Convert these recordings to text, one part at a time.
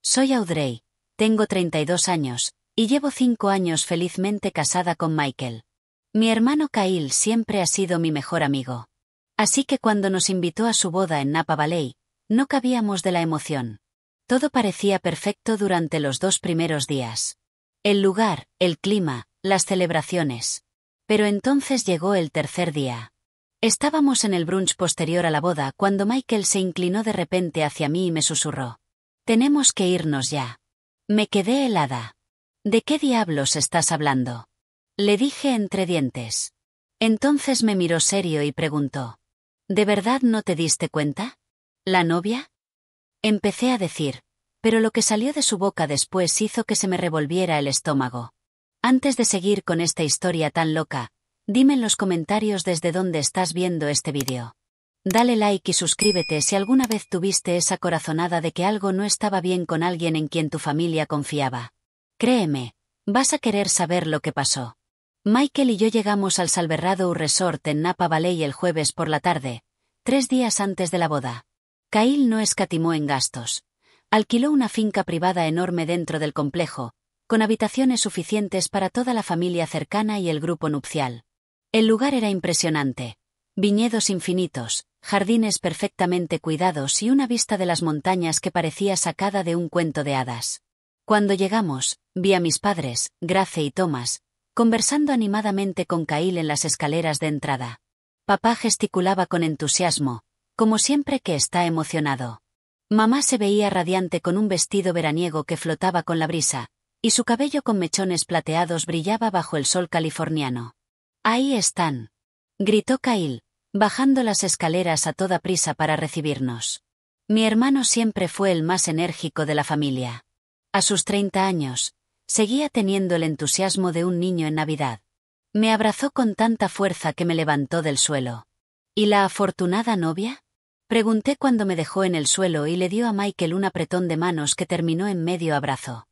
Soy Audrey, tengo 32 años, y llevo 5 años felizmente casada con Michael. Mi hermano Kyle siempre ha sido mi mejor amigo. Así que cuando nos invitó a su boda en Napa Valley, no cabíamos de la emoción. Todo parecía perfecto durante los 2 primeros días. El lugar, el clima, las celebraciones. Pero entonces llegó el tercer día. Estábamos en el brunch posterior a la boda cuando Michael se inclinó de repente hacia mí y me susurró: «Tenemos que irnos ya». Me quedé helada. «¿De qué diablos estás hablando?», le dije entre dientes. Entonces me miró serio y preguntó: «¿De verdad no te diste cuenta? ¿La novia?». Empecé a decir, pero lo que salió de su boca después hizo que se me revolviera el estómago. Antes de seguir con esta historia tan loca, dime en los comentarios desde dónde estás viendo este vídeo. Dale like y suscríbete si alguna vez tuviste esa corazonada de que algo no estaba bien con alguien en quien tu familia confiaba. Créeme, vas a querer saber lo que pasó. Michael y yo llegamos al Salverrado Resort en Napa Valley el jueves por la tarde, 3 días antes de la boda. Kyle no escatimó en gastos. Alquiló una finca privada enorme dentro del complejo, con habitaciones suficientes para toda la familia cercana y el grupo nupcial. El lugar era impresionante. Viñedos infinitos, jardines perfectamente cuidados y una vista de las montañas que parecía sacada de un cuento de hadas. Cuando llegamos, vi a mis padres, Grace y Thomas, conversando animadamente con Kyle en las escaleras de entrada. Papá gesticulaba con entusiasmo, como siempre que está emocionado. Mamá se veía radiante con un vestido veraniego que flotaba con la brisa, y su cabello con mechones plateados brillaba bajo el sol californiano. «Ahí están», gritó Kyle, bajando las escaleras a toda prisa para recibirnos. Mi hermano siempre fue el más enérgico de la familia. A sus 30 años, seguía teniendo el entusiasmo de un niño en Navidad. Me abrazó con tanta fuerza que me levantó del suelo. «¿Y la afortunada novia?», pregunté cuando me dejó en el suelo y le dio a Michael un apretón de manos que terminó en medio abrazo.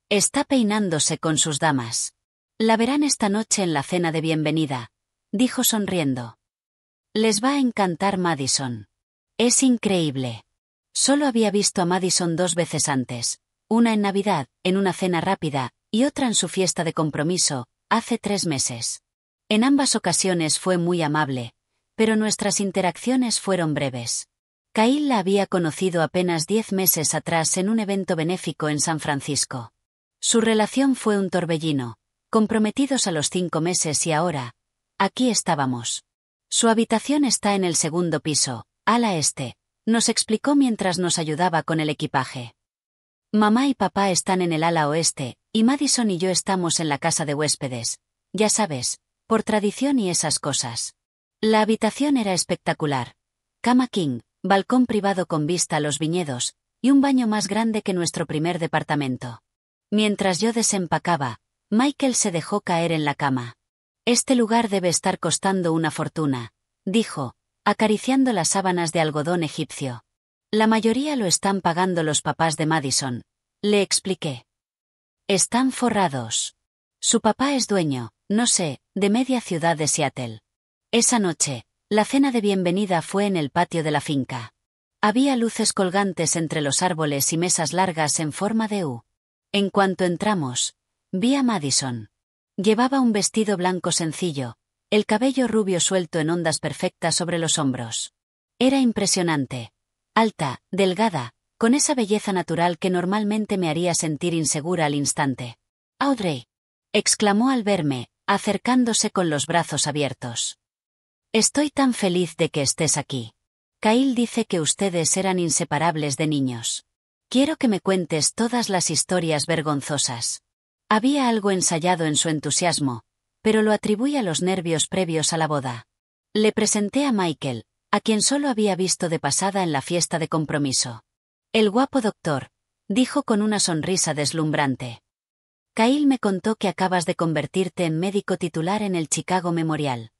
«Está peinándose con sus damas. La verán esta noche en la cena de bienvenida», dijo sonriendo. «Les va a encantar Madison. Es increíble». Solo había visto a Madison 2 veces antes, una en Navidad, en una cena rápida, y otra en su fiesta de compromiso, hace 3 meses. En ambas ocasiones fue muy amable, pero nuestras interacciones fueron breves. Kyle la había conocido apenas 10 meses atrás en un evento benéfico en San Francisco. Su relación fue un torbellino, comprometidos a los 5 meses y ahora, aquí estábamos. «Su habitación está en el segundo piso, ala este», nos explicó mientras nos ayudaba con el equipaje. «Mamá y papá están en el ala oeste, y Madison y yo estamos en la casa de huéspedes, ya sabes, por tradición y esas cosas». La habitación era espectacular. Cama king, balcón privado con vista a los viñedos, y un baño más grande que nuestro primer departamento. Mientras yo desempacaba, Michael se dejó caer en la cama. «Este lugar debe estar costando una fortuna», dijo, acariciando las sábanas de algodón egipcio. «La mayoría lo están pagando los papás de Madison», le expliqué. «Están forrados. Su papá es dueño, no sé, de media ciudad de Seattle». Esa noche, la cena de bienvenida fue en el patio de la finca. Había luces colgantes entre los árboles y mesas largas en forma de U. En cuanto entramos, vi a Madison. Llevaba un vestido blanco sencillo, el cabello rubio suelto en ondas perfectas sobre los hombros. Era impresionante. Alta, delgada, con esa belleza natural que normalmente me haría sentir insegura al instante. «Audrey», exclamó al verme, acercándose con los brazos abiertos. «Estoy tan feliz de que estés aquí. Kyle dice que ustedes eran inseparables de niños. Quiero que me cuentes todas las historias vergonzosas». Había algo ensayado en su entusiasmo, pero lo atribuí a los nervios previos a la boda. Le presenté a Michael, a quien solo había visto de pasada en la fiesta de compromiso. «El guapo doctor», dijo con una sonrisa deslumbrante. «Kyle me contó que acabas de convertirte en médico titular en el Chicago Memorial.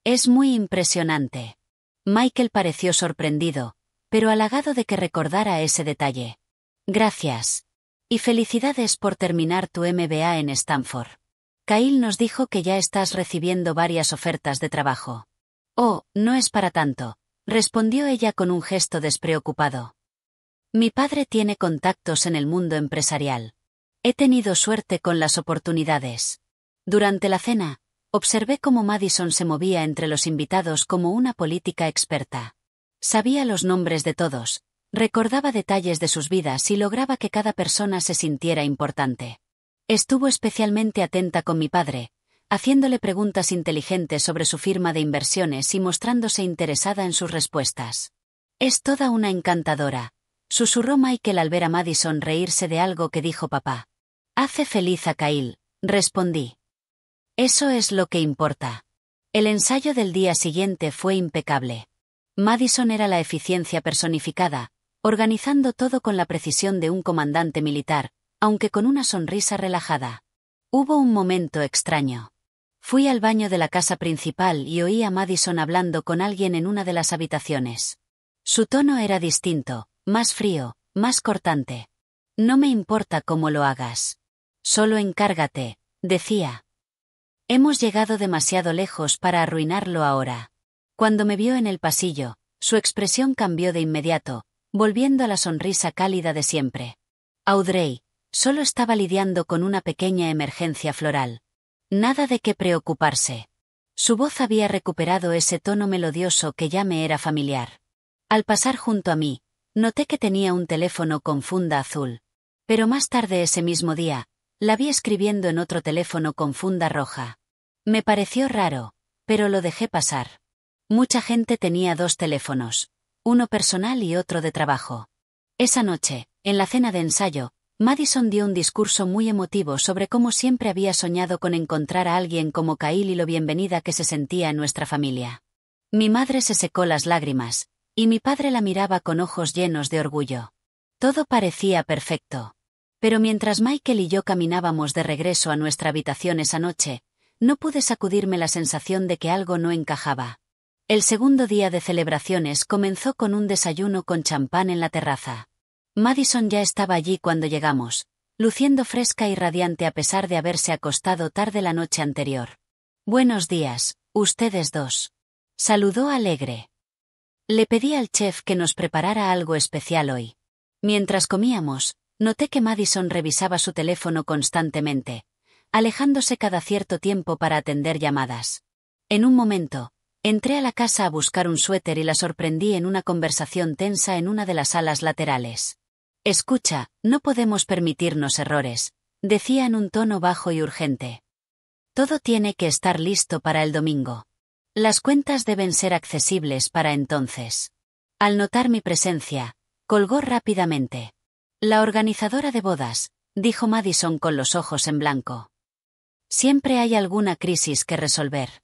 Es muy impresionante». Michael pareció sorprendido, pero halagado de que recordara ese detalle. «Gracias. Y felicidades por terminar tu MBA en Stanford. Kyle nos dijo que ya estás recibiendo varias ofertas de trabajo». «Oh, no es para tanto», respondió ella con un gesto despreocupado. Mi padre tiene contactos en el mundo empresarial. He tenido suerte con las oportunidades. Durante la cena, observé cómo Madison se movía entre los invitados como una política experta. Sabía los nombres de todos, recordaba detalles de sus vidas y lograba que cada persona se sintiera importante. Estuvo especialmente atenta con mi padre, haciéndole preguntas inteligentes sobre su firma de inversiones y mostrándose interesada en sus respuestas. «Es toda una encantadora», susurró Michael al ver a Madison reírse de algo que dijo papá. «Hace feliz a Kyle», respondí. «Eso es lo que importa». El ensayo del día siguiente fue impecable. Madison era la eficiencia personificada, organizando todo con la precisión de un comandante militar, aunque con una sonrisa relajada. Hubo un momento extraño. Fui al baño de la casa principal y oí a Madison hablando con alguien en una de las habitaciones. Su tono era distinto, más frío, más cortante. «No me importa cómo lo hagas. Solo encárgate», decía. «Hemos llegado demasiado lejos para arruinarlo ahora». Cuando me vio en el pasillo, su expresión cambió de inmediato, volviendo a la sonrisa cálida de siempre. «Audrey, solo estaba lidiando con una pequeña emergencia floral. Nada de qué preocuparse». Su voz había recuperado ese tono melodioso que ya me era familiar. Al pasar junto a mí, noté que tenía un teléfono con funda azul. Pero más tarde ese mismo día, la vi escribiendo en otro teléfono con funda roja. Me pareció raro, pero lo dejé pasar. Mucha gente tenía dos teléfonos, uno personal y otro de trabajo. Esa noche, en la cena de ensayo, Madison dio un discurso muy emotivo sobre cómo siempre había soñado con encontrar a alguien como Kyle y lo bienvenida que se sentía en nuestra familia. Mi madre se secó las lágrimas, y mi padre la miraba con ojos llenos de orgullo. Todo parecía perfecto. Pero mientras Michael y yo caminábamos de regreso a nuestra habitación esa noche, no pude sacudirme la sensación de que algo no encajaba. El segundo día de celebraciones comenzó con un desayuno con champán en la terraza. Madison ya estaba allí cuando llegamos, luciendo fresca y radiante a pesar de haberse acostado tarde la noche anterior. «Buenos días, ustedes dos», saludó alegre. Le pedí al chef que nos preparara algo especial hoy. Mientras comíamos, noté que Madison revisaba su teléfono constantemente, alejándose cada cierto tiempo para atender llamadas. En un momento, entré a la casa a buscar un suéter y la sorprendí en una conversación tensa en una de las salas laterales. «Escucha, no podemos permitirnos errores», decía en un tono bajo y urgente. «Todo tiene que estar listo para el domingo. Las cuentas deben ser accesibles para entonces». Al notar mi presencia, colgó rápidamente. «La organizadora de bodas», dijo Madison con los ojos en blanco. «Siempre hay alguna crisis que resolver».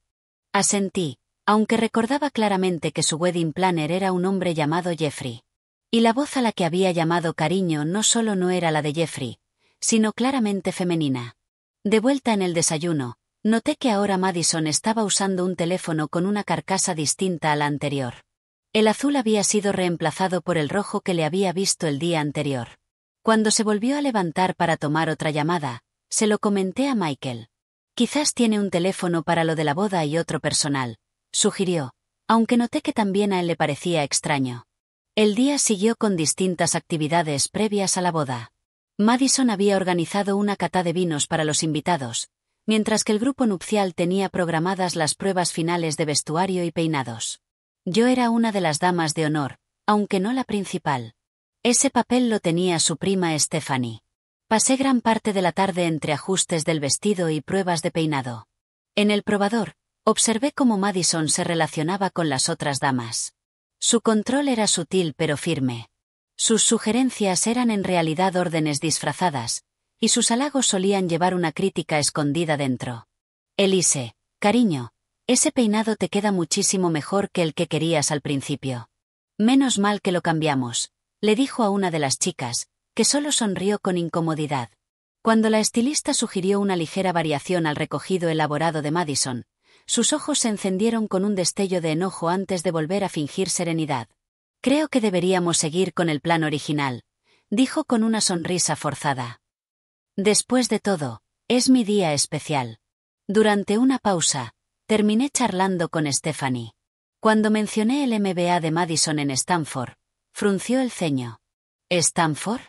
Asentí, aunque recordaba claramente que su wedding planner era un hombre llamado Jeffrey. Y la voz a la que había llamado cariño no solo no era la de Jeffrey, sino claramente femenina. De vuelta en el desayuno, noté que ahora Madison estaba usando un teléfono con una carcasa distinta a la anterior. El azul había sido reemplazado por el rojo que le había visto el día anterior. Cuando se volvió a levantar para tomar otra llamada, se lo comenté a Michael. «Quizás tiene un teléfono para lo de la boda y otro personal», sugirió, aunque noté que también a él le parecía extraño. El día siguió con distintas actividades previas a la boda. Madison había organizado una cata de vinos para los invitados, mientras que el grupo nupcial tenía programadas las pruebas finales de vestuario y peinados. Yo era una de las damas de honor, aunque no la principal. Ese papel lo tenía su prima Stephanie. Pasé gran parte de la tarde entre ajustes del vestido y pruebas de peinado. En el probador, observé cómo Madison se relacionaba con las otras damas. Su control era sutil pero firme. Sus sugerencias eran en realidad órdenes disfrazadas, y sus halagos solían llevar una crítica escondida dentro. «Elise, cariño, ese peinado te queda muchísimo mejor que el que querías al principio. Menos mal que lo cambiamos», le dijo a una de las chicas, que solo sonrió con incomodidad. Cuando la estilista sugirió una ligera variación al recogido elaborado de Madison, sus ojos se encendieron con un destello de enojo antes de volver a fingir serenidad. «Creo que deberíamos seguir con el plan original», dijo con una sonrisa forzada. «Después de todo, es mi día especial». Durante una pausa, terminé charlando con Stephanie. Cuando mencioné el MBA de Madison en Stanford, frunció el ceño. ¿Stanford?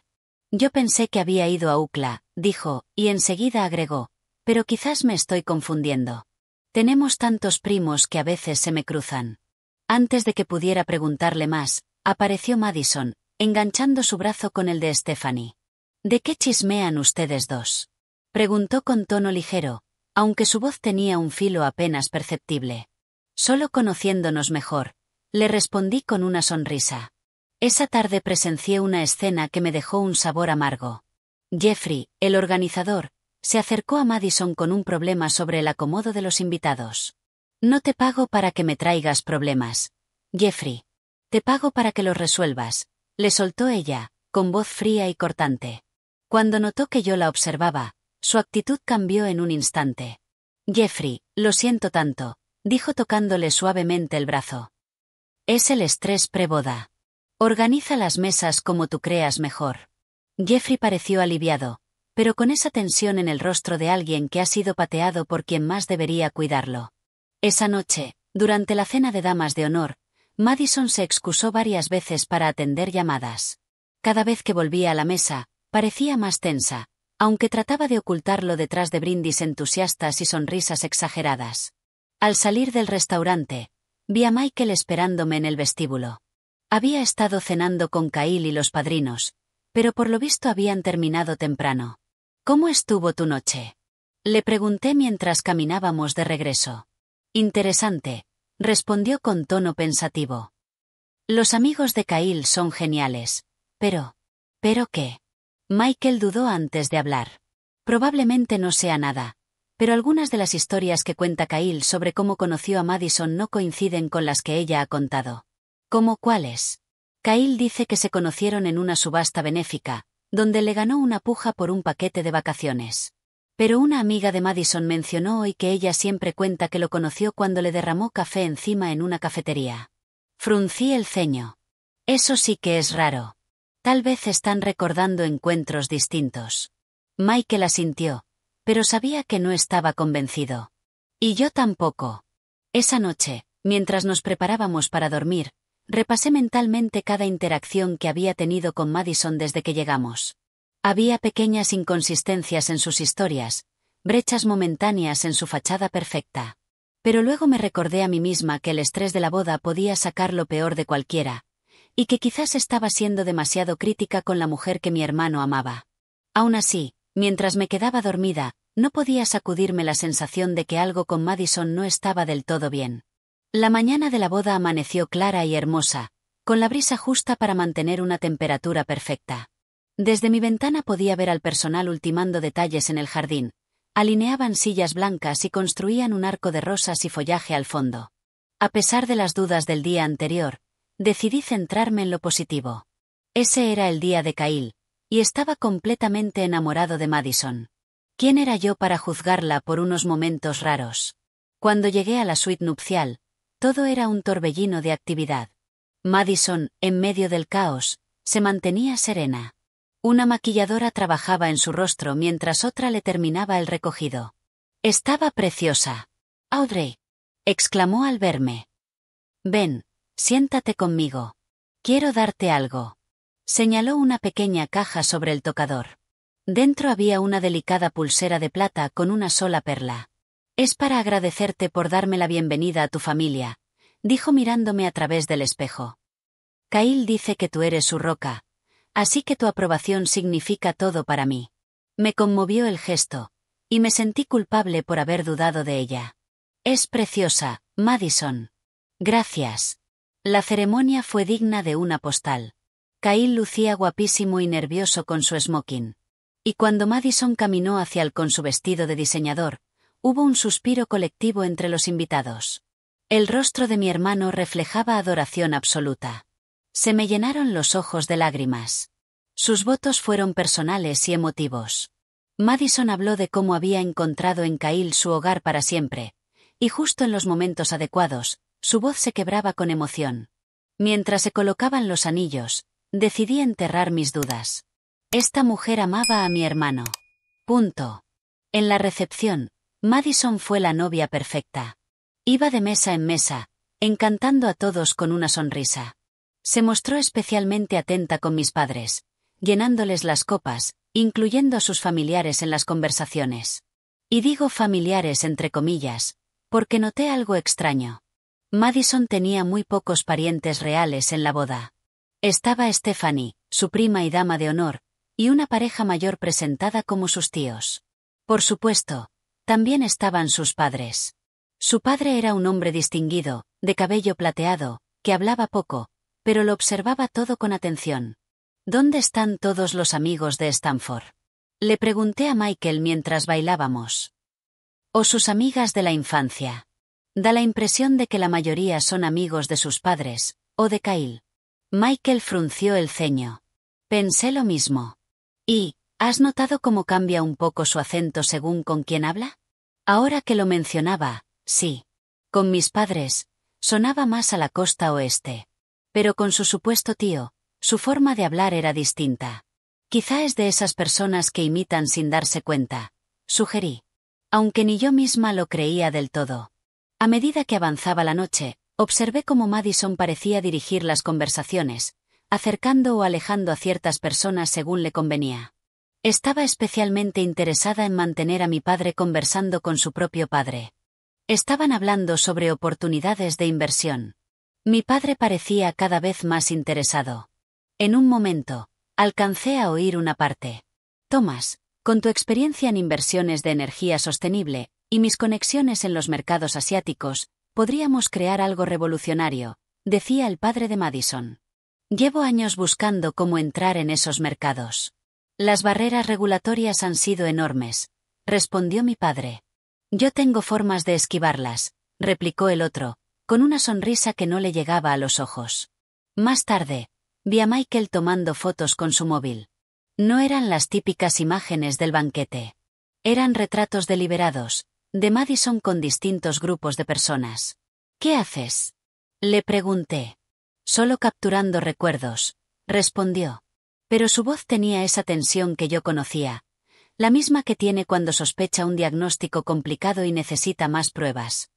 Yo pensé que había ido a UCLA, dijo, y enseguida agregó, pero quizás me estoy confundiendo. Tenemos tantos primos que a veces se me cruzan. Antes de que pudiera preguntarle más, apareció Madison, enganchando su brazo con el de Stephanie. ¿De qué chismean ustedes dos? Preguntó con tono ligero, aunque su voz tenía un filo apenas perceptible. Solo conociéndonos mejor, le respondí con una sonrisa. Esa tarde presencié una escena que me dejó un sabor amargo. Jeffrey, el organizador, se acercó a Madison con un problema sobre el acomodo de los invitados. No te pago para que me traigas problemas, Jeffrey. Te pago para que los resuelvas, le soltó ella, con voz fría y cortante. Cuando notó que yo la observaba, su actitud cambió en un instante. Jeffrey, lo siento tanto, dijo tocándole suavemente el brazo. Es el estrés preboda. Organiza las mesas como tú creas mejor. Jeffrey pareció aliviado, pero con esa tensión en el rostro de alguien que ha sido pateado por quien más debería cuidarlo. Esa noche, durante la cena de damas de honor, Madison se excusó varias veces para atender llamadas. Cada vez que volvía a la mesa, parecía más tensa, aunque trataba de ocultarlo detrás de brindis entusiastas y sonrisas exageradas. Al salir del restaurante, vi a Michael esperándome en el vestíbulo. Había estado cenando con Kyle y los padrinos, pero por lo visto habían terminado temprano. ¿Cómo estuvo tu noche? Le pregunté mientras caminábamos de regreso. Interesante, respondió con tono pensativo. Los amigos de Kyle son geniales, pero... ¿Pero qué? Michael dudó antes de hablar. Probablemente no sea nada, pero algunas de las historias que cuenta Kyle sobre cómo conoció a Madison no coinciden con las que ella ha contado. ¿Cómo cuáles? Kyle dice que se conocieron en una subasta benéfica, donde le ganó una puja por un paquete de vacaciones. Pero una amiga de Madison mencionó hoy que ella siempre cuenta que lo conoció cuando le derramó café encima en una cafetería. Fruncí el ceño. Eso sí que es raro. Tal vez están recordando encuentros distintos. Michael asintió, pero sabía que no estaba convencido. Y yo tampoco. Esa noche, mientras nos preparábamos para dormir, repasé mentalmente cada interacción que había tenido con Madison desde que llegamos. Había pequeñas inconsistencias en sus historias, brechas momentáneas en su fachada perfecta. Pero luego me recordé a mí misma que el estrés de la boda podía sacar lo peor de cualquiera, y que quizás estaba siendo demasiado crítica con la mujer que mi hermano amaba. Aún así, mientras me quedaba dormida, no podía sacudirme la sensación de que algo con Madison no estaba del todo bien. La mañana de la boda amaneció clara y hermosa, con la brisa justa para mantener una temperatura perfecta. Desde mi ventana podía ver al personal ultimando detalles en el jardín. Alineaban sillas blancas y construían un arco de rosas y follaje al fondo. A pesar de las dudas del día anterior, decidí centrarme en lo positivo. Ese era el día de Kyle, y estaba completamente enamorado de Madison. ¿Quién era yo para juzgarla por unos momentos raros? Cuando llegué a la suite nupcial, todo era un torbellino de actividad. Madison, en medio del caos, se mantenía serena. Una maquilladora trabajaba en su rostro mientras otra le terminaba el recogido. Estaba preciosa. Audrey, exclamó al verme. Ven, siéntate conmigo. Quiero darte algo. Señaló una pequeña caja sobre el tocador. Dentro había una delicada pulsera de plata con una sola perla. Es para agradecerte por darme la bienvenida a tu familia, dijo mirándome a través del espejo. Kyle dice que tú eres su roca, así que tu aprobación significa todo para mí. Me conmovió el gesto, y me sentí culpable por haber dudado de ella. Es preciosa, Madison. Gracias. La ceremonia fue digna de una postal. Kyle lucía guapísimo y nervioso con su smoking. Y cuando Madison caminó hacia él con su vestido de diseñador, hubo un suspiro colectivo entre los invitados. El rostro de mi hermano reflejaba adoración absoluta. Se me llenaron los ojos de lágrimas. Sus votos fueron personales y emotivos. Madison habló de cómo había encontrado en Kyle su hogar para siempre, y justo en los momentos adecuados, su voz se quebraba con emoción. Mientras se colocaban los anillos, decidí enterrar mis dudas. Esta mujer amaba a mi hermano. Punto. En la recepción, Madison fue la novia perfecta. Iba de mesa en mesa, encantando a todos con una sonrisa. Se mostró especialmente atenta con mis padres, llenándoles las copas, incluyendo a sus familiares en las conversaciones. Y digo familiares entre comillas, porque noté algo extraño. Madison tenía muy pocos parientes reales en la boda. Estaba Stephanie, su prima y dama de honor, y una pareja mayor presentada como sus tíos. Por supuesto, también estaban sus padres. Su padre era un hombre distinguido, de cabello plateado, que hablaba poco, pero lo observaba todo con atención. ¿Dónde están todos los amigos de Stanford? Le pregunté a Michael mientras bailábamos. ¿O sus amigas de la infancia? Da la impresión de que la mayoría son amigos de sus padres, o de Kyle. Michael frunció el ceño. Pensé lo mismo. ¿Y, has notado cómo cambia un poco su acento según con quién habla? Ahora que lo mencionaba, sí. Con mis padres, sonaba más a la costa oeste. Pero con su supuesto tío, su forma de hablar era distinta. Quizá es de esas personas que imitan sin darse cuenta, sugerí. Aunque ni yo misma lo creía del todo. A medida que avanzaba la noche, observé cómo Madison parecía dirigir las conversaciones, acercando o alejando a ciertas personas según le convenía. Estaba especialmente interesada en mantener a mi padre conversando con su propio padre. Estaban hablando sobre oportunidades de inversión. Mi padre parecía cada vez más interesado. En un momento, alcancé a oír una parte. Thomas, con tu experiencia en inversiones de energía sostenible, y mis conexiones en los mercados asiáticos, podríamos crear algo revolucionario, decía el padre de Madison. Llevo años buscando cómo entrar en esos mercados. Las barreras regulatorias han sido enormes, respondió mi padre. Yo tengo formas de esquivarlas, replicó el otro, con una sonrisa que no le llegaba a los ojos. Más tarde, vi a Michael tomando fotos con su móvil. No eran las típicas imágenes del banquete. Eran retratos deliberados, de Madison con distintos grupos de personas. ¿Qué haces? Le pregunté. Solo capturando recuerdos, respondió. Pero su voz tenía esa tensión que yo conocía, la misma que tiene cuando sospecha un diagnóstico complicado y necesita más pruebas.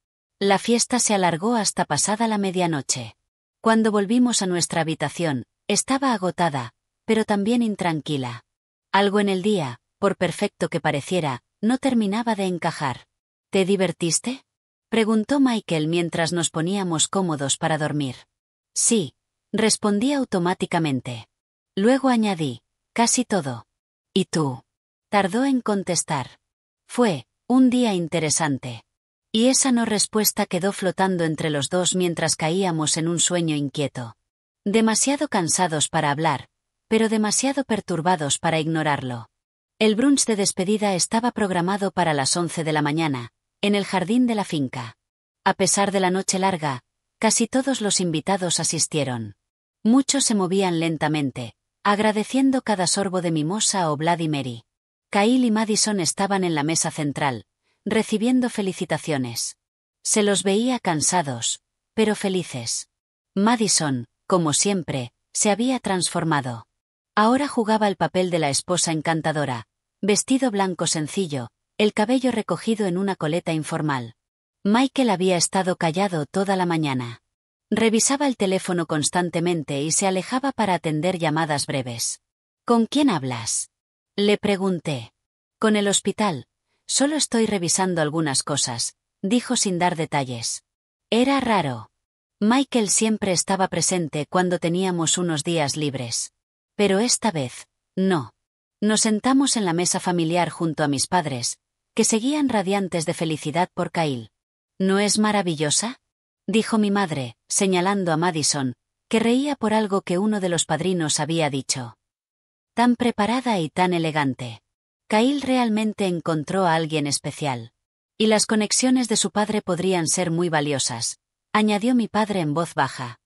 La fiesta se alargó hasta pasada la medianoche. Cuando volvimos a nuestra habitación, estaba agotada, pero también intranquila. Algo en el día, por perfecto que pareciera, no terminaba de encajar. ¿Te divertiste? Preguntó Michael mientras nos poníamos cómodos para dormir. Sí, respondí automáticamente. Luego añadí, casi todo. ¿Y tú? Tardó en contestar. Fue un día interesante. Y esa no respuesta quedó flotando entre los dos mientras caíamos en un sueño inquieto. Demasiado cansados para hablar, pero demasiado perturbados para ignorarlo. El brunch de despedida estaba programado para las 11 de la mañana, en el jardín de la finca. A pesar de la noche larga, casi todos los invitados asistieron. Muchos se movían lentamente, agradeciendo cada sorbo de mimosa o Bloody Mary. Kyle y Madison estaban en la mesa central, recibiendo felicitaciones. Se los veía cansados, pero felices. Madison, como siempre, se había transformado. Ahora jugaba el papel de la esposa encantadora, vestido blanco sencillo, el cabello recogido en una coleta informal. Michael había estado callado toda la mañana. Revisaba el teléfono constantemente y se alejaba para atender llamadas breves. ¿Con quién hablas? Le pregunté. Con el hospital. Solo estoy revisando algunas cosas, dijo sin dar detalles. Era raro. Michael siempre estaba presente cuando teníamos unos días libres. Pero esta vez, no. Nos sentamos en la mesa familiar junto a mis padres, que seguían radiantes de felicidad por Kyle. ¿No es maravillosa? Dijo mi madre, señalando a Madison, que reía por algo que uno de los padrinos había dicho. Tan preparada y tan elegante. Kyle realmente encontró a alguien especial. Y las conexiones de su padre podrían ser muy valiosas, añadió mi padre en voz baja.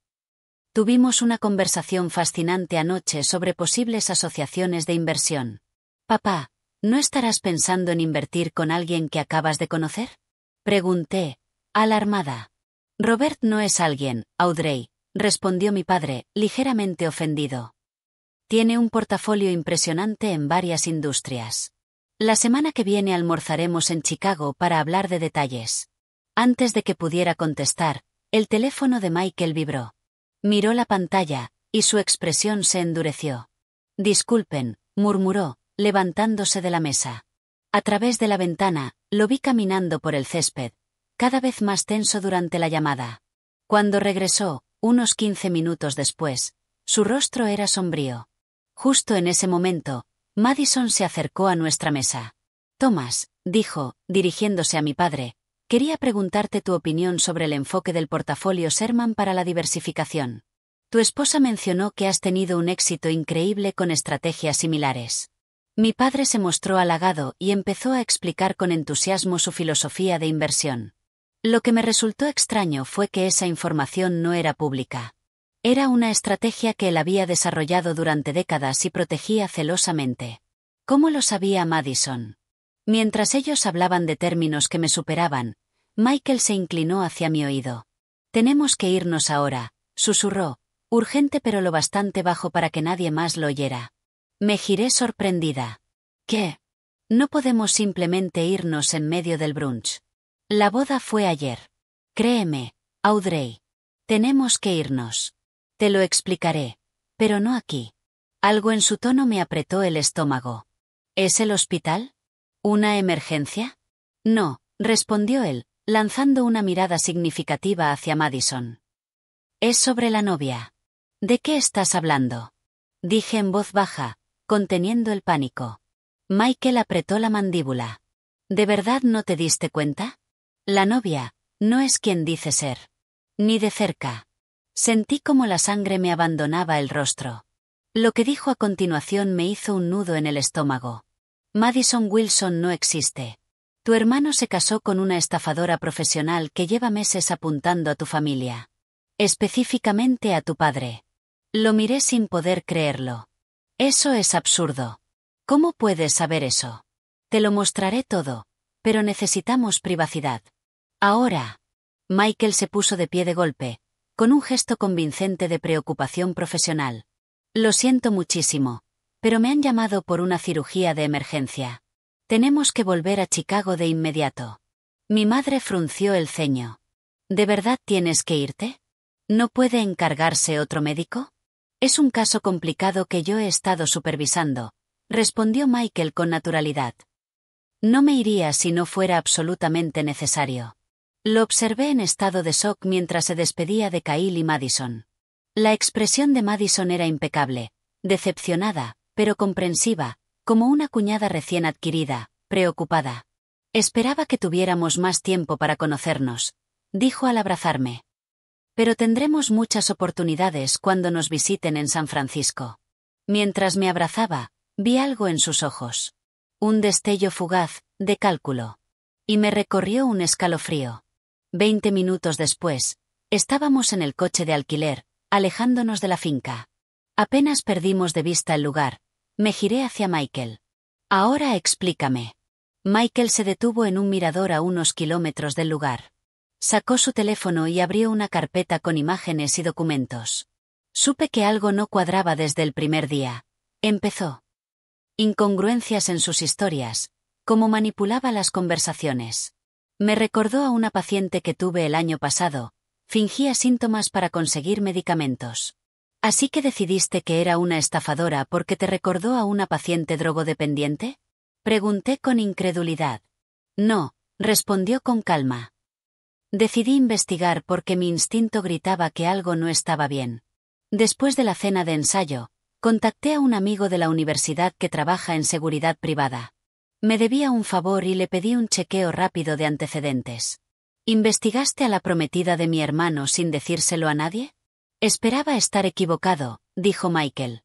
Tuvimos una conversación fascinante anoche sobre posibles asociaciones de inversión. Papá, ¿no estarás pensando en invertir con alguien que acabas de conocer? Pregunté, alarmada. Robert no es alguien, Audrey, respondió mi padre, ligeramente ofendido. Tiene un portafolio impresionante en varias industrias. La semana que viene almorzaremos en Chicago para hablar de detalles. Antes de que pudiera contestar, el teléfono de Michael vibró. Miró la pantalla, y su expresión se endureció. Disculpen, murmuró, levantándose de la mesa. A través de la ventana, lo vi caminando por el césped, cada vez más tenso durante la llamada. Cuando regresó, unos 15 minutos después, su rostro era sombrío. Justo en ese momento, Madison se acercó a nuestra mesa. Thomas, dijo, dirigiéndose a mi padre, quería preguntarte tu opinión sobre el enfoque del portafolio Sherman para la diversificación. Tu esposa mencionó que has tenido un éxito increíble con estrategias similares. Mi padre se mostró halagado y empezó a explicar con entusiasmo su filosofía de inversión. Lo que me resultó extraño fue que esa información no era pública. Era una estrategia que él había desarrollado durante décadas y protegía celosamente. ¿Cómo lo sabía Madison? Mientras ellos hablaban de términos que me superaban, Michael se inclinó hacia mi oído. Tenemos que irnos ahora, susurró, urgente pero lo bastante bajo para que nadie más lo oyera. Me giré sorprendida. ¿Qué? No podemos simplemente irnos en medio del brunch. La boda fue ayer. Créeme, Audrey. Tenemos que irnos. Te lo explicaré, pero no aquí. Algo en su tono me apretó el estómago. ¿Es el hospital? ¿Una emergencia? No, respondió él, lanzando una mirada significativa hacia Madison. Es sobre la novia. ¿De qué estás hablando? Dije en voz baja, conteniendo el pánico. Michael apretó la mandíbula. ¿De verdad no te diste cuenta? La novia, no es quien dice ser. Ni de cerca. Sentí como la sangre me abandonaba el rostro. Lo que dijo a continuación me hizo un nudo en el estómago. Madison Wilson no existe. Tu hermano se casó con una estafadora profesional que lleva meses apuntando a tu familia. Específicamente a tu padre. Lo miré sin poder creerlo. Eso es absurdo. ¿Cómo puedes saber eso? Te lo mostraré todo, pero necesitamos privacidad. Ahora. Michael se puso de pie de golpe, con un gesto convincente de preocupación profesional. Lo siento muchísimo, pero me han llamado por una cirugía de emergencia. Tenemos que volver a Chicago de inmediato. Mi madre frunció el ceño. ¿De verdad tienes que irte? ¿No puede encargarse otro médico? Es un caso complicado que yo he estado supervisando, respondió Michael con naturalidad. No me iría si no fuera absolutamente necesario. Lo observé en estado de shock mientras se despedía de Kyle y Madison. La expresión de Madison era impecable, decepcionada, pero comprensiva, como una cuñada recién adquirida, preocupada. Esperaba que tuviéramos más tiempo para conocernos, dijo al abrazarme. Pero tendremos muchas oportunidades cuando nos visiten en San Francisco. Mientras me abrazaba, vi algo en sus ojos. Un destello fugaz, de cálculo. Y me recorrió un escalofrío. 20 minutos después, estábamos en el coche de alquiler, alejándonos de la finca. Apenas perdimos de vista el lugar, me giré hacia Michael. Ahora explícame. Michael se detuvo en un mirador a unos kilómetros del lugar. Sacó su teléfono y abrió una carpeta con imágenes y documentos. Supe que algo no cuadraba desde el primer día. Empezó. Incongruencias en sus historias, cómo manipulaba las conversaciones. Me recordó a una paciente que tuve el año pasado, fingía síntomas para conseguir medicamentos. ¿Así que decidiste que era una estafadora porque te recordó a una paciente drogodependiente? Pregunté con incredulidad. No, respondió con calma. Decidí investigar porque mi instinto gritaba que algo no estaba bien. Después de la cena de ensayo, contacté a un amigo de la universidad que trabaja en seguridad privada. Me debía un favor y le pedí un chequeo rápido de antecedentes. ¿Investigaste a la prometida de mi hermano sin decírselo a nadie? Esperaba estar equivocado, dijo Michael.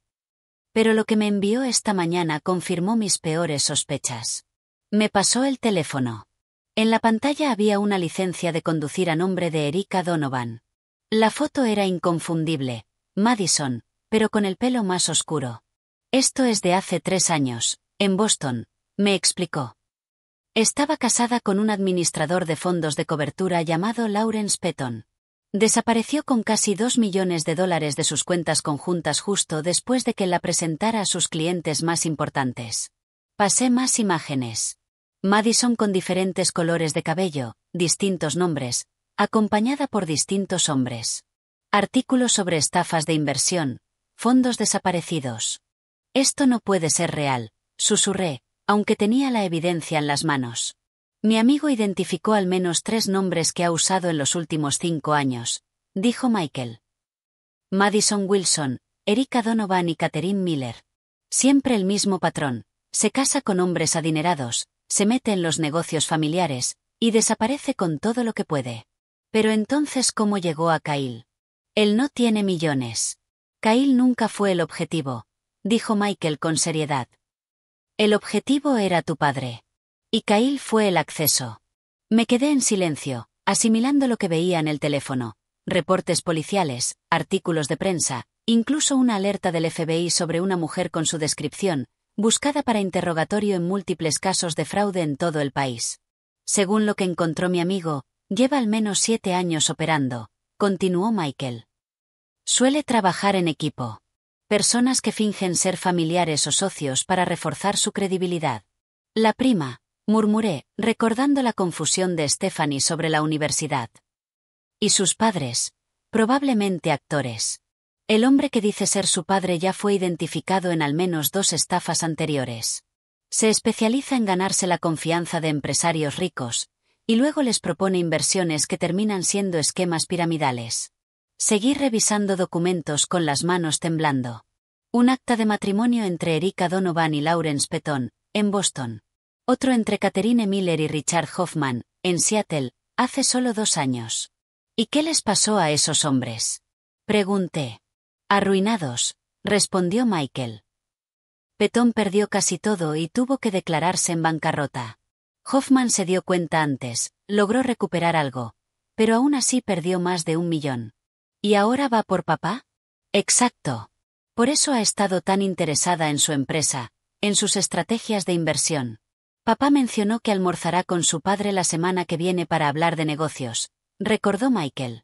Pero lo que me envió esta mañana confirmó mis peores sospechas. Me pasó el teléfono. En la pantalla había una licencia de conducir a nombre de Erika Donovan. La foto era inconfundible, Madison, pero con el pelo más oscuro. Esto es de hace 3 años, en Boston, me explicó. Estaba casada con un administrador de fondos de cobertura llamado Lawrence Petton. Desapareció con casi $2 millones de sus cuentas conjuntas justo después de que la presentara a sus clientes más importantes. Pasé más imágenes. Madison con diferentes colores de cabello, distintos nombres, acompañada por distintos hombres. Artículos sobre estafas de inversión, fondos desaparecidos. Esto no puede ser real, susurré, aunque tenía la evidencia en las manos. Mi amigo identificó al menos 3 nombres que ha usado en los últimos 5 años, dijo Michael. Madison Wilson, Erica Donovan y Catherine Miller. Siempre el mismo patrón, se casa con hombres adinerados, se mete en los negocios familiares, y desaparece con todo lo que puede. Pero entonces, ¿cómo llegó a Kyle? Él no tiene millones. Kyle nunca fue el objetivo, dijo Michael con seriedad. El objetivo era tu padre. Y Kyle fue el acceso. Me quedé en silencio, asimilando lo que veía en el teléfono, reportes policiales, artículos de prensa, incluso una alerta del FBI sobre una mujer con su descripción, buscada para interrogatorio en múltiples casos de fraude en todo el país. Según lo que encontró mi amigo, lleva al menos 7 años operando, continuó Michael. Suele trabajar en equipo. Personas que fingen ser familiares o socios para reforzar su credibilidad. La prima, murmuré, recordando la confusión de Stephanie sobre la universidad. Y sus padres, probablemente actores. El hombre que dice ser su padre ya fue identificado en al menos 2 estafas anteriores. Se especializa en ganarse la confianza de empresarios ricos, y luego les propone inversiones que terminan siendo esquemas piramidales. Seguí revisando documentos con las manos temblando. Un acta de matrimonio entre Erica Donovan y Lawrence Petton, en Boston. Otro entre Catherine Miller y Richard Hoffman, en Seattle, hace solo 2 años. ¿Y qué les pasó a esos hombres? Pregunté. Arruinados, respondió Michael. Petton perdió casi todo y tuvo que declararse en bancarrota. Hoffman se dio cuenta antes, logró recuperar algo, pero aún así perdió más de 1 millón. ¿Y ahora va por papá? Exacto. Por eso ha estado tan interesada en su empresa, en sus estrategias de inversión. Papá mencionó que almorzará con su padre la semana que viene para hablar de negocios, recordó Michael.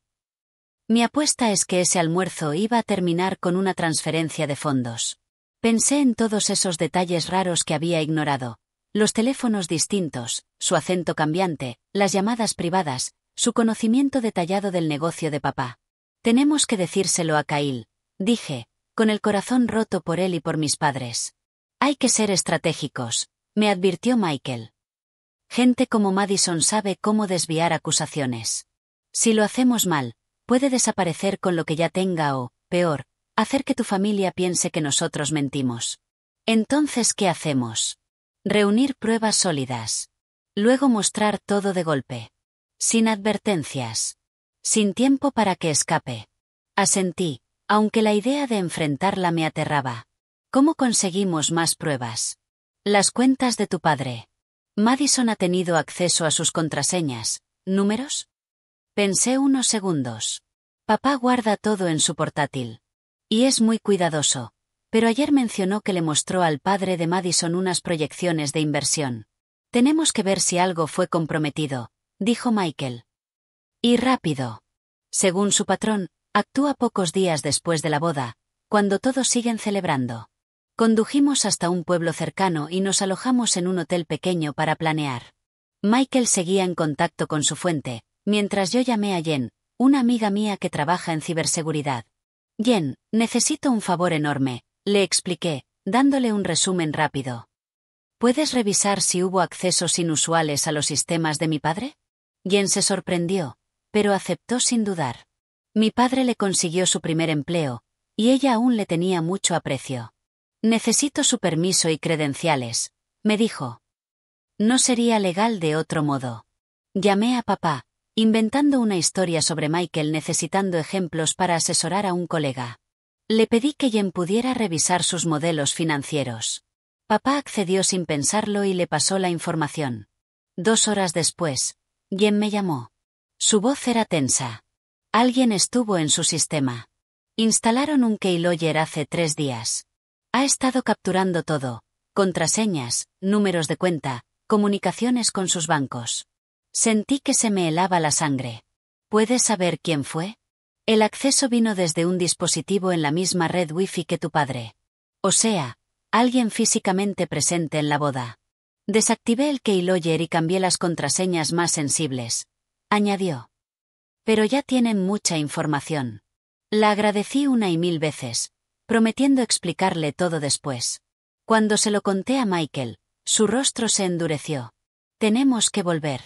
Mi apuesta es que ese almuerzo iba a terminar con una transferencia de fondos. Pensé en todos esos detalles raros que había ignorado. Los teléfonos distintos, su acento cambiante, las llamadas privadas, su conocimiento detallado del negocio de papá. Tenemos que decírselo a Kyle, dije, con el corazón roto por él y por mis padres. Hay que ser estratégicos, me advirtió Michael. Gente como Madison sabe cómo desviar acusaciones. Si lo hacemos mal, puede desaparecer con lo que ya tenga o, peor, hacer que tu familia piense que nosotros mentimos. Entonces, ¿qué hacemos? Reunir pruebas sólidas. Luego mostrar todo de golpe. Sin advertencias. Sin tiempo para que escape. Asentí, aunque la idea de enfrentarla me aterraba. ¿Cómo conseguimos más pruebas? Las cuentas de tu padre. ¿Madison ha tenido acceso a sus contraseñas, números? Pensé unos segundos. Papá guarda todo en su portátil. Y es muy cuidadoso. Pero ayer mencionó que le mostró al padre de Madison unas proyecciones de inversión. Tenemos que ver si algo fue comprometido, dijo Michael. Y rápido. Según su patrón, actúa pocos días después de la boda, cuando todos siguen celebrando. Condujimos hasta un pueblo cercano y nos alojamos en un hotel pequeño para planear. Michael seguía en contacto con su fuente, mientras yo llamé a Jen, una amiga mía que trabaja en ciberseguridad. Jen, necesito un favor enorme, le expliqué, dándole un resumen rápido. ¿Puedes revisar si hubo accesos inusuales a los sistemas de mi padre? Jen se sorprendió, pero aceptó sin dudar. Mi padre le consiguió su primer empleo, y ella aún le tenía mucho aprecio. Necesito su permiso y credenciales, me dijo. No sería legal de otro modo. Llamé a papá, inventando una historia sobre Michael necesitando ejemplos para asesorar a un colega. Le pedí que Jen pudiera revisar sus modelos financieros. Papá accedió sin pensarlo y le pasó la información. 2 horas después, Jen me llamó. Su voz era tensa. Alguien estuvo en su sistema. Instalaron un keylogger hace 3 días. Ha estado capturando todo, contraseñas, números de cuenta, comunicaciones con sus bancos. Sentí que se me helaba la sangre. ¿Puedes saber quién fue? El acceso vino desde un dispositivo en la misma red Wi-Fi que tu padre. O sea, alguien físicamente presente en la boda. Desactivé el keylogger y cambié las contraseñas más sensibles, añadió. Pero ya tienen mucha información. La agradecí 1 y 1000 veces, prometiendo explicarle todo después. Cuando se lo conté a Michael, su rostro se endureció. Tenemos que volver.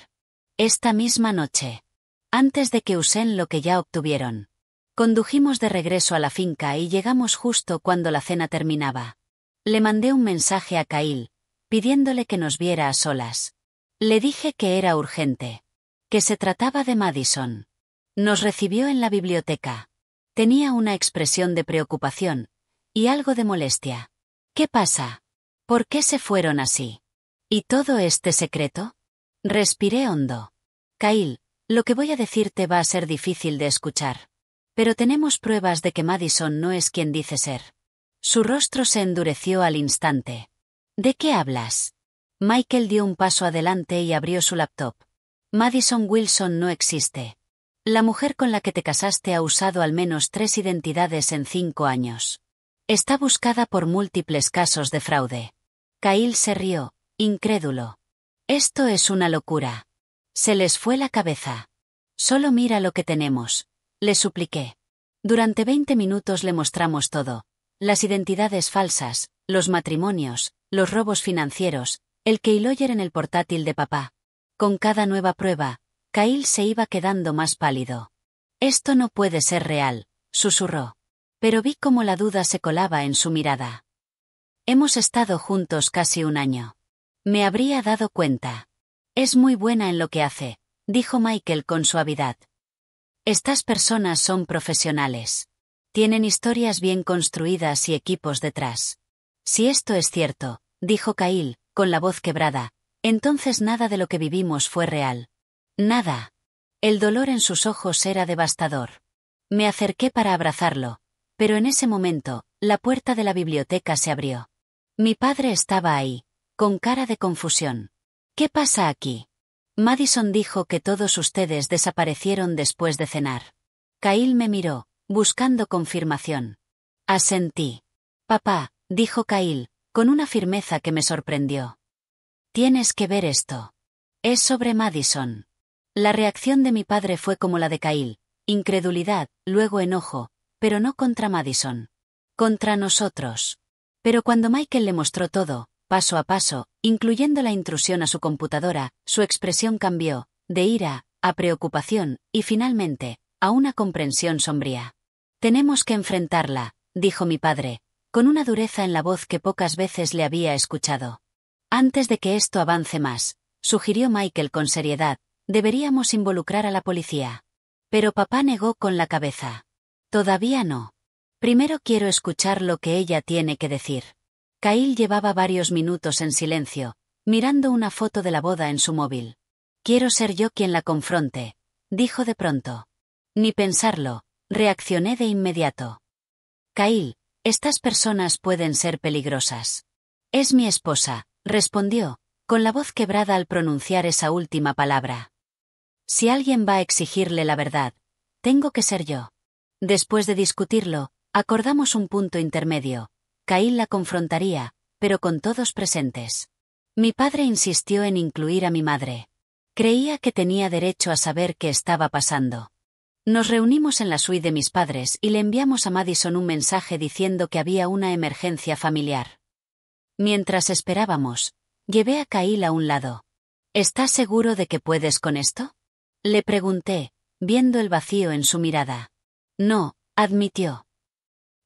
Esta misma noche. Antes de que usen lo que ya obtuvieron. Condujimos de regreso a la finca y llegamos justo cuando la cena terminaba. Le mandé un mensaje a Kyle, pidiéndole que nos viera a solas. Le dije que era urgente. Que se trataba de Madison. Nos recibió en la biblioteca. Tenía una expresión de preocupación, y algo de molestia. ¿Qué pasa? ¿Por qué se fueron así? ¿Y todo este secreto? Respiré hondo. Kyle, lo que voy a decirte va a ser difícil de escuchar. Pero tenemos pruebas de que Madison no es quien dice ser. Su rostro se endureció al instante. ¿De qué hablas? Michael dio un paso adelante y abrió su laptop. Madison Wilson no existe. La mujer con la que te casaste ha usado al menos 3 identidades en 5 años. Está buscada por múltiples casos de fraude. Kyle se rió, incrédulo. Esto es una locura. Se les fue la cabeza. Solo mira lo que tenemos, le supliqué. Durante 20 minutos le mostramos todo. Las identidades falsas, los matrimonios, los robos financieros, el keylogger en el portátil de papá. Con cada nueva prueba, Kyle se iba quedando más pálido. Esto no puede ser real, susurró. Pero vi cómo la duda se colaba en su mirada. Hemos estado juntos casi un año. Me habría dado cuenta. Es muy buena en lo que hace, dijo Michael con suavidad. Estas personas son profesionales. Tienen historias bien construidas y equipos detrás. Si esto es cierto, dijo Kyle, con la voz quebrada, entonces nada de lo que vivimos fue real. Nada. El dolor en sus ojos era devastador. Me acerqué para abrazarlo, pero en ese momento, la puerta de la biblioteca se abrió. Mi padre estaba ahí, con cara de confusión. ¿Qué pasa aquí? Madison dijo que todos ustedes desaparecieron después de cenar. Kyle me miró, buscando confirmación. Asentí. Papá, dijo Kyle, con una firmeza que me sorprendió. Tienes que ver esto. Es sobre Madison. La reacción de mi padre fue como la de Kyle, incredulidad, luego enojo, pero no contra Madison. Contra nosotros. Pero cuando Michael le mostró todo, paso a paso, incluyendo la intrusión a su computadora, su expresión cambió, de ira, a preocupación, y finalmente, a una comprensión sombría. Tenemos que enfrentarla, dijo mi padre, con una dureza en la voz que pocas veces le había escuchado. Antes de que esto avance más, sugirió Michael con seriedad, deberíamos involucrar a la policía. Pero papá negó con la cabeza. Todavía no. Primero quiero escuchar lo que ella tiene que decir. Kyle llevaba varios minutos en silencio, mirando una foto de la boda en su móvil. Quiero ser yo quien la confronte, dijo de pronto. Ni pensarlo, reaccioné de inmediato. Kyle, estas personas pueden ser peligrosas. Es mi esposa, respondió, con la voz quebrada al pronunciar esa última palabra. Si alguien va a exigirle la verdad, tengo que ser yo. Después de discutirlo, acordamos un punto intermedio. Kyle la confrontaría, pero con todos presentes. Mi padre insistió en incluir a mi madre. Creía que tenía derecho a saber qué estaba pasando. Nos reunimos en la suite de mis padres y le enviamos a Madison un mensaje diciendo que había una emergencia familiar. Mientras esperábamos, llevé a Kyle a un lado. ¿Estás seguro de que puedes con esto? Le pregunté, viendo el vacío en su mirada. No, admitió.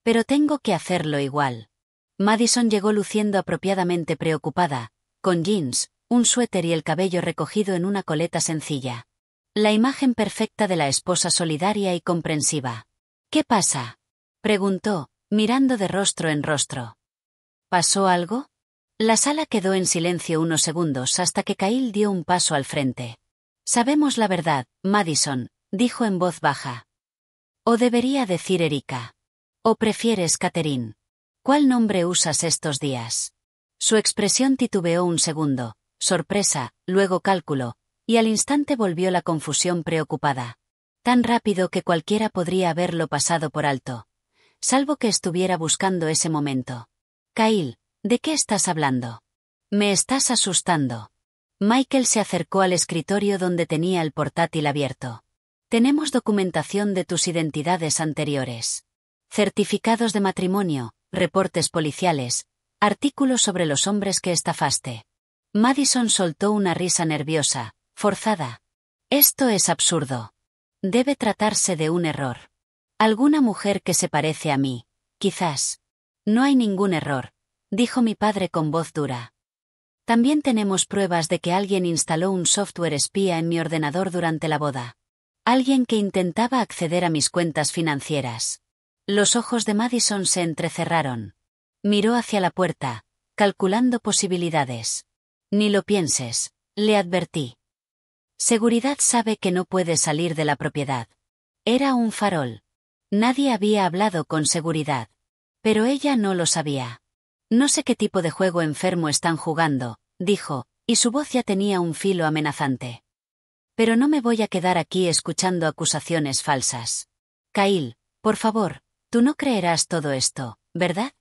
Pero tengo que hacerlo igual. Madison llegó luciendo apropiadamente preocupada, con jeans, un suéter y el cabello recogido en una coleta sencilla. La imagen perfecta de la esposa solidaria y comprensiva. ¿Qué pasa? Preguntó, mirando de rostro en rostro. ¿Pasó algo? La sala quedó en silencio unos segundos hasta que Kyle dio un paso al frente. Sabemos la verdad, Madison, dijo en voz baja. O debería decir Erika. ¿O prefieres Catherine? ¿Cuál nombre usas estos días? Su expresión titubeó un segundo, sorpresa, luego cálculo, y al instante volvió la confusión preocupada. Tan rápido que cualquiera podría haberlo pasado por alto. Salvo que estuviera buscando ese momento. Kyle, ¿de qué estás hablando? Me estás asustando. Michael se acercó al escritorio donde tenía el portátil abierto. Tenemos documentación de tus identidades anteriores. Certificados de matrimonio, reportes policiales, artículos sobre los hombres que estafaste. Madison soltó una risa nerviosa, forzada. Esto es absurdo. Debe tratarse de un error. Alguna mujer que se parece a mí, quizás. No hay ningún error, dijo mi padre con voz dura. También tenemos pruebas de que alguien instaló un software espía en mi ordenador durante la boda. Alguien que intentaba acceder a mis cuentas financieras. Los ojos de Madison se entrecerraron. Miró hacia la puerta, calculando posibilidades. Ni lo pienses, le advertí. Seguridad sabe que no puede salir de la propiedad. Era un farol. Nadie había hablado con seguridad. Pero ella no lo sabía. No sé qué tipo de juego enfermo están jugando, dijo, y su voz ya tenía un filo amenazante. Pero no me voy a quedar aquí escuchando acusaciones falsas. Kyle, por favor, tú no creerás todo esto, ¿verdad?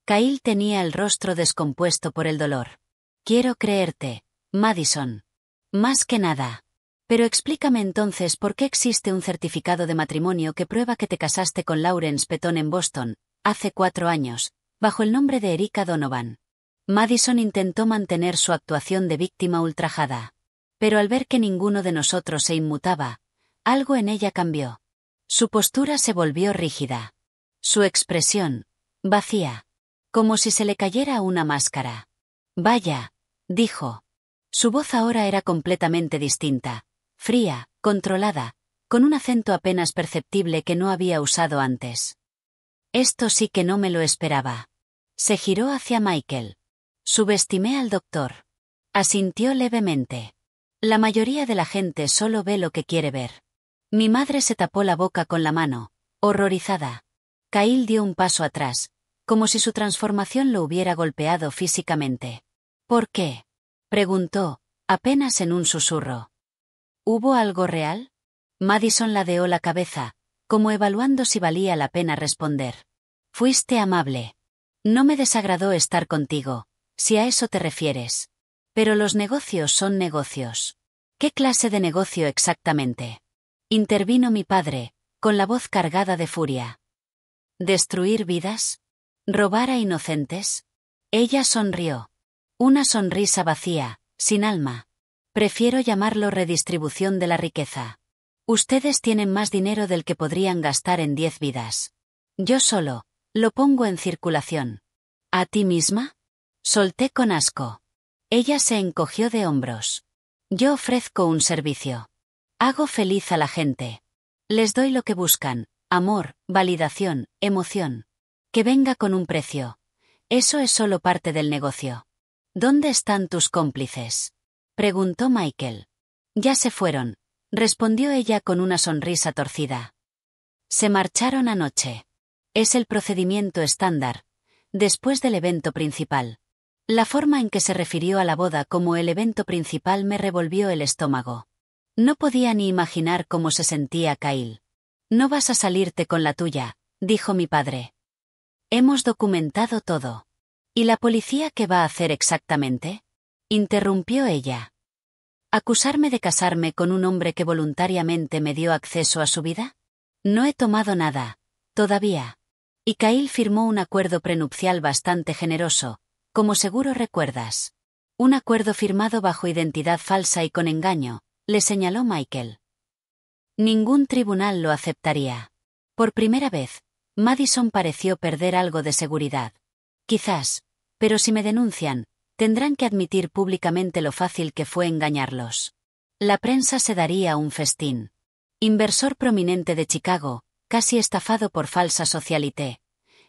Kyle tenía el rostro descompuesto por el dolor. Quiero creerte, Madison. Más que nada. Pero explícame entonces por qué existe un certificado de matrimonio que prueba que te casaste con Lawrence Petton en Boston, hace 4 años, bajo el nombre de Erica Donovan. Madison intentó mantener su actuación de víctima ultrajada. Pero al ver que ninguno de nosotros se inmutaba, algo en ella cambió. Su postura se volvió rígida. Su expresión, vacía. Como si se le cayera una máscara. Vaya, dijo. Su voz ahora era completamente distinta, fría, controlada, con un acento apenas perceptible que no había usado antes. Esto sí que no me lo esperaba. Se giró hacia Michael. Subestimé al doctor. Asintió levemente. La mayoría de la gente solo ve lo que quiere ver. Mi madre se tapó la boca con la mano, horrorizada. Kyle dio un paso atrás, como si su transformación lo hubiera golpeado físicamente. ¿Por qué? Preguntó, apenas en un susurro. ¿Hubo algo real? Madison ladeó la cabeza, como evaluando si valía la pena responder. Fuiste amable. No me desagradó estar contigo, si a eso te refieres. Pero los negocios son negocios. ¿Qué clase de negocio exactamente? Intervino mi padre, con la voz cargada de furia. ¿Destruir vidas? ¿Robar a inocentes? Ella sonrió. Una sonrisa vacía, sin alma. Prefiero llamarlo redistribución de la riqueza. Ustedes tienen más dinero del que podrían gastar en 10 vidas. Yo solo, lo pongo en circulación. ¿A ti misma? Solté con asco. Ella se encogió de hombros. Yo ofrezco un servicio. Hago feliz a la gente. Les doy lo que buscan, amor, validación, emoción. Que venga con un precio. Eso es solo parte del negocio. ¿Dónde están tus cómplices? Preguntó Michael. Ya se fueron, respondió ella con una sonrisa torcida. Se marcharon anoche. Es el procedimiento estándar, después del evento principal. La forma en que se refirió a la boda como el evento principal me revolvió el estómago. No podía ni imaginar cómo se sentía Kyle. No vas a salirte con la tuya, dijo mi padre. Hemos documentado todo. ¿Y la policía qué va a hacer exactamente? Interrumpió ella. ¿Acusarme de casarme con un hombre que voluntariamente me dio acceso a su vida? No he tomado nada, todavía. Y Kyle firmó un acuerdo prenupcial bastante generoso, como seguro recuerdas. Un acuerdo firmado bajo identidad falsa y con engaño, le señaló Michael. Ningún tribunal lo aceptaría. Por primera vez, Madison pareció perder algo de seguridad. Quizás, pero si me denuncian, tendrán que admitir públicamente lo fácil que fue engañarlos. La prensa se daría un festín. Inversor prominente de Chicago, casi estafado por falsa socialité.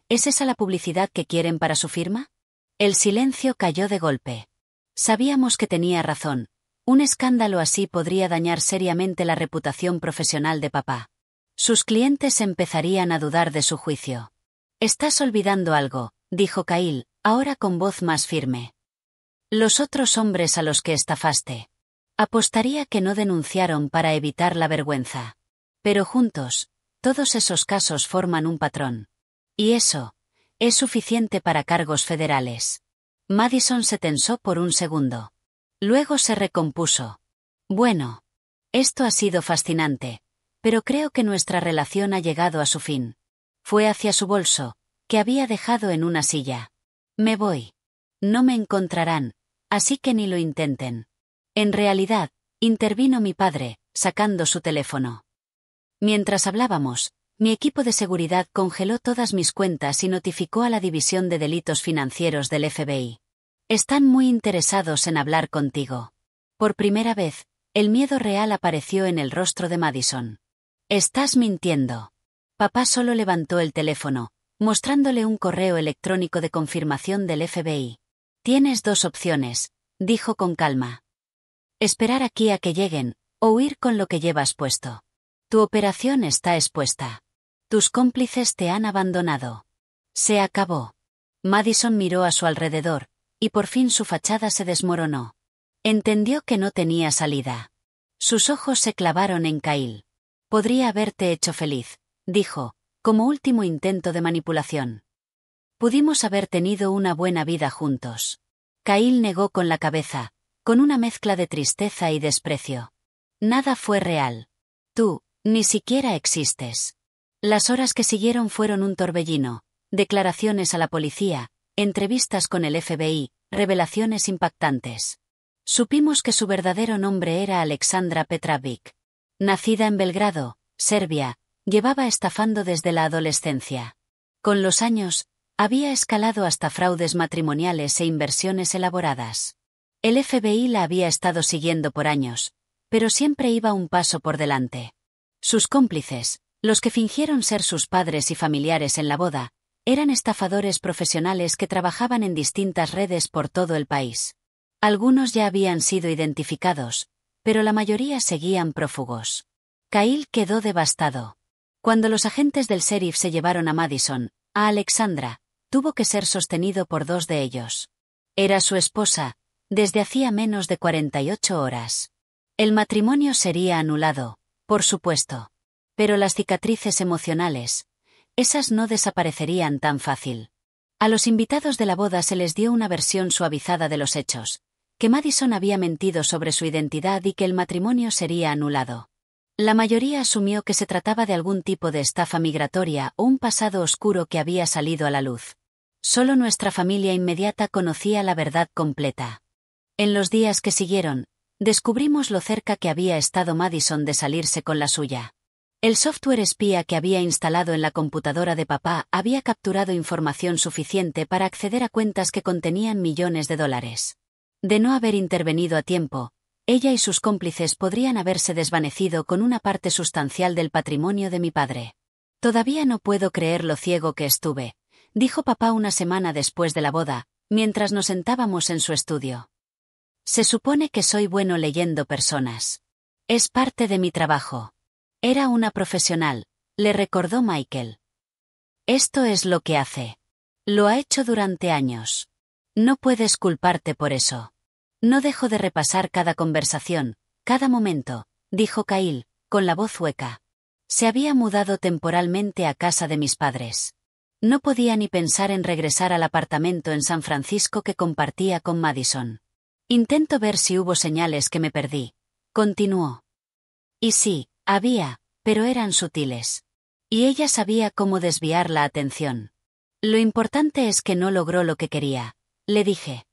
¿Es esa la publicidad que quieren para su firma? El silencio cayó de golpe. Sabíamos que tenía razón. Un escándalo así podría dañar seriamente la reputación profesional de papá. Sus clientes empezarían a dudar de su juicio. Estás olvidando algo, dijo Kyle, ahora con voz más firme. Los otros hombres a los que estafaste. Apostaría que no denunciaron para evitar la vergüenza. Pero juntos, todos esos casos forman un patrón. Y eso, es suficiente para cargos federales. Madison se tensó por un segundo. Luego se recompuso. Bueno. Esto ha sido fascinante, pero creo que nuestra relación ha llegado a su fin. Fue hacia su bolso, que había dejado en una silla. Me voy. No me encontrarán, así que ni lo intenten. En realidad, intervino mi padre, sacando su teléfono. Mientras hablábamos, mi equipo de seguridad congeló todas mis cuentas y notificó a la División de Delitos Financieros del FBI. Están muy interesados en hablar contigo. Por primera vez, el miedo real apareció en el rostro de Madison. Estás mintiendo. Papá solo levantó el teléfono, mostrándole un correo electrónico de confirmación del FBI. Tienes dos opciones, dijo con calma. Esperar aquí a que lleguen, o huir con lo que llevas puesto. Tu operación está expuesta. Tus cómplices te han abandonado. Se acabó. Madison miró a su alrededor, y por fin su fachada se desmoronó. Entendió que no tenía salida. Sus ojos se clavaron en Kyle. Podría haberte hecho feliz, dijo, como último intento de manipulación. Pudimos haber tenido una buena vida juntos. Kyle negó con la cabeza, con una mezcla de tristeza y desprecio. Nada fue real. Tú, ni siquiera existes. Las horas que siguieron fueron un torbellino, declaraciones a la policía, entrevistas con el FBI, revelaciones impactantes. Supimos que su verdadero nombre era Alexandra Petravic. Nacida en Belgrado, Serbia, llevaba estafando desde la adolescencia. Con los años, había escalado hasta fraudes matrimoniales e inversiones elaboradas. El FBI la había estado siguiendo por años, pero siempre iba un paso por delante. Sus cómplices, los que fingieron ser sus padres y familiares en la boda, eran estafadores profesionales que trabajaban en distintas redes por todo el país. Algunos ya habían sido identificados, pero la mayoría seguían prófugos. Kyle quedó devastado. Cuando los agentes del sheriff se llevaron a Madison, a Alexandra, tuvo que ser sostenido por dos de ellos. Era su esposa, desde hacía menos de 48 horas. El matrimonio sería anulado, por supuesto. Pero las cicatrices emocionales, esas no desaparecerían tan fácil. A los invitados de la boda se les dio una versión suavizada de los hechos, que Madison había mentido sobre su identidad y que el matrimonio sería anulado. La mayoría asumió que se trataba de algún tipo de estafa migratoria o un pasado oscuro que había salido a la luz. Solo nuestra familia inmediata conocía la verdad completa. En los días que siguieron, descubrimos lo cerca que había estado Madison de salirse con la suya. El software espía que había instalado en la computadora de papá había capturado información suficiente para acceder a cuentas que contenían millones de dólares. De no haber intervenido a tiempo, ella y sus cómplices podrían haberse desvanecido con una parte sustancial del patrimonio de mi padre. Todavía no puedo creer lo ciego que estuve, dijo papá una semana después de la boda, mientras nos sentábamos en su estudio. Se supone que soy bueno leyendo personas. Es parte de mi trabajo. Era una profesional, le recordó Michael. Esto es lo que hace. Lo ha hecho durante años. No puedes culparte por eso. No dejo de repasar cada conversación, cada momento, dijo Kyle, con la voz hueca. Se había mudado temporalmente a casa de mis padres. No podía ni pensar en regresar al apartamento en San Francisco que compartía con Madison. Intento ver si hubo señales que me perdí. Continuó. Y sí, había, pero eran sutiles. Y ella sabía cómo desviar la atención. Lo importante es que no logró lo que quería, le dije.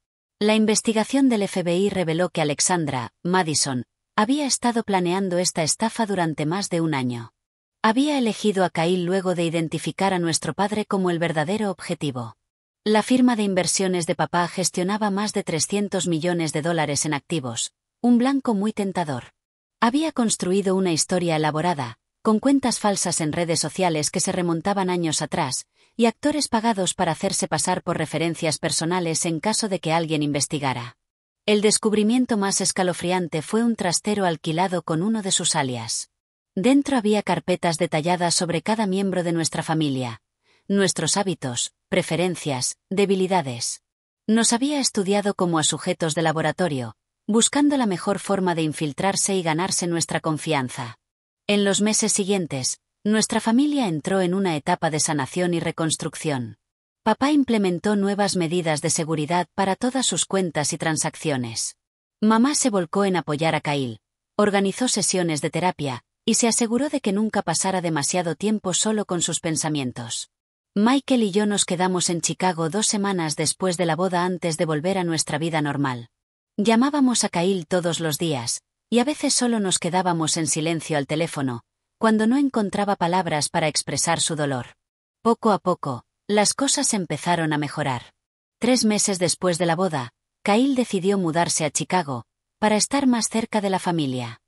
La investigación del FBI reveló que Alexandra, Madison, había estado planeando esta estafa durante más de un año. Había elegido a Kyle luego de identificar a nuestro padre como el verdadero objetivo. La firma de inversiones de papá gestionaba más de 300 millones de dólares en activos, un blanco muy tentador. Había construido una historia elaborada, con cuentas falsas en redes sociales que se remontaban años atrás, y actores pagados para hacerse pasar por referencias personales en caso de que alguien investigara. El descubrimiento más escalofriante fue un trastero alquilado con uno de sus alias. Dentro había carpetas detalladas sobre cada miembro de nuestra familia, nuestros hábitos, preferencias, debilidades. Nos había estudiado como a sujetos de laboratorio, buscando la mejor forma de infiltrarse y ganarse nuestra confianza. En los meses siguientes, nuestra familia entró en una etapa de sanación y reconstrucción. Papá implementó nuevas medidas de seguridad para todas sus cuentas y transacciones. Mamá se volcó en apoyar a Kyle, organizó sesiones de terapia, y se aseguró de que nunca pasara demasiado tiempo solo con sus pensamientos. Michael y yo nos quedamos en Chicago 2 semanas después de la boda antes de volver a nuestra vida normal. Llamábamos a Kyle todos los días, y a veces solo nos quedábamos en silencio al teléfono, cuando no encontraba palabras para expresar su dolor. Poco a poco, las cosas empezaron a mejorar. 3 meses después de la boda, Kyle decidió mudarse a Chicago, para estar más cerca de la familia.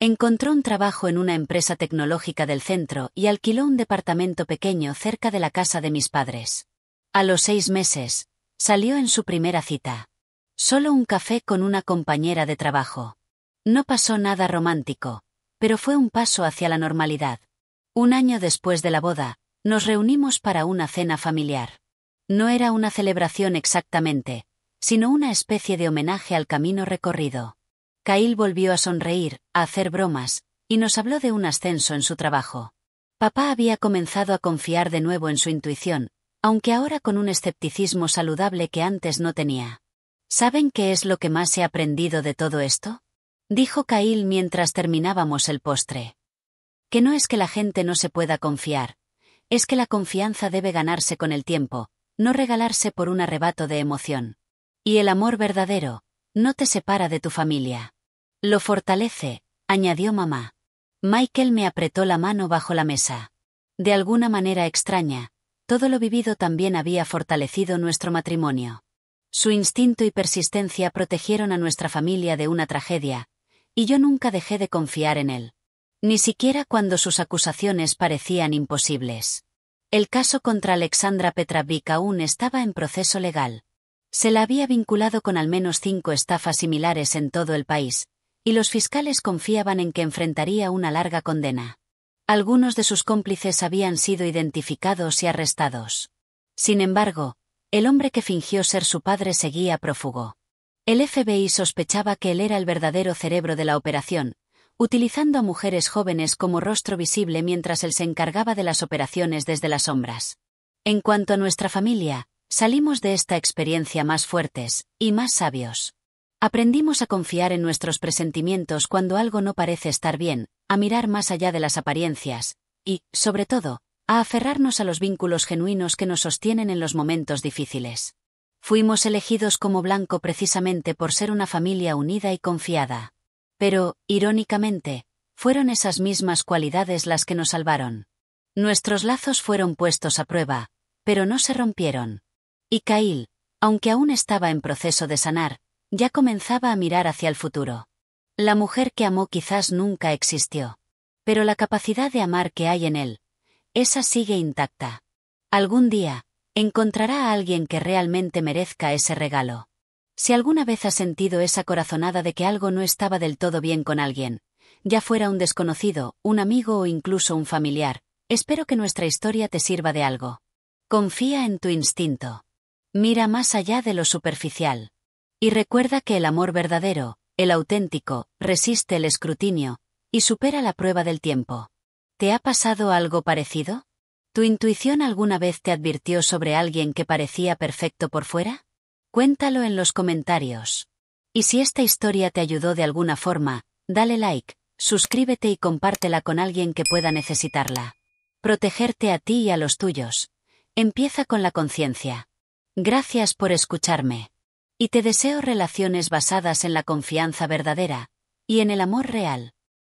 Encontró un trabajo en una empresa tecnológica del centro y alquiló un departamento pequeño cerca de la casa de mis padres. A los 6 meses, salió en su primera cita. Solo un café con una compañera de trabajo. No pasó nada romántico, pero fue un paso hacia la normalidad. 1 año después de la boda, nos reunimos para una cena familiar. No era una celebración exactamente, sino una especie de homenaje al camino recorrido. Kyle volvió a sonreír, a hacer bromas, y nos habló de un ascenso en su trabajo. Papá había comenzado a confiar de nuevo en su intuición, aunque ahora con un escepticismo saludable que antes no tenía. ¿Saben qué es lo que más he aprendido de todo esto?, dijo Kyle mientras terminábamos el postre. Que no es que la gente no se pueda confiar, es que la confianza debe ganarse con el tiempo, no regalarse por un arrebato de emoción. Y el amor verdadero no te separa de tu familia. Lo fortalece, añadió mamá. Michael me apretó la mano bajo la mesa. De alguna manera extraña, todo lo vivido también había fortalecido nuestro matrimonio. Su instinto y persistencia protegieron a nuestra familia de una tragedia, y yo nunca dejé de confiar en él. Ni siquiera cuando sus acusaciones parecían imposibles. El caso contra Alexandra Petravich aún estaba en proceso legal. Se la había vinculado con al menos 5 estafas similares en todo el país, y los fiscales confiaban en que enfrentaría una larga condena. Algunos de sus cómplices habían sido identificados y arrestados. Sin embargo, el hombre que fingió ser su padre seguía prófugo. El FBI sospechaba que él era el verdadero cerebro de la operación, utilizando a mujeres jóvenes como rostro visible mientras él se encargaba de las operaciones desde las sombras. En cuanto a nuestra familia, salimos de esta experiencia más fuertes y más sabios. Aprendimos a confiar en nuestros presentimientos cuando algo no parece estar bien, a mirar más allá de las apariencias, y, sobre todo, a aferrarnos a los vínculos genuinos que nos sostienen en los momentos difíciles. Fuimos elegidos como blanco precisamente por ser una familia unida y confiada. Pero, irónicamente, fueron esas mismas cualidades las que nos salvaron. Nuestros lazos fueron puestos a prueba, pero no se rompieron. Y Kyle, aunque aún estaba en proceso de sanar, ya comenzaba a mirar hacia el futuro. La mujer que amó quizás nunca existió. Pero la capacidad de amar que hay en él, esa sigue intacta. Algún día, encontrará a alguien que realmente merezca ese regalo. Si alguna vez has sentido esa corazonada de que algo no estaba del todo bien con alguien, ya fuera un desconocido, un amigo o incluso un familiar, espero que nuestra historia te sirva de algo. Confía en tu instinto. Mira más allá de lo superficial. Y recuerda que el amor verdadero, el auténtico, resiste el escrutinio, y supera la prueba del tiempo. ¿Te ha pasado algo parecido? ¿Tu intuición alguna vez te advirtió sobre alguien que parecía perfecto por fuera? Cuéntalo en los comentarios. Y si esta historia te ayudó de alguna forma, dale like, suscríbete y compártela con alguien que pueda necesitarla. Protegerte a ti y a los tuyos. Empieza con la conciencia. Gracias por escucharme. Y te deseo relaciones basadas en la confianza verdadera y en el amor real.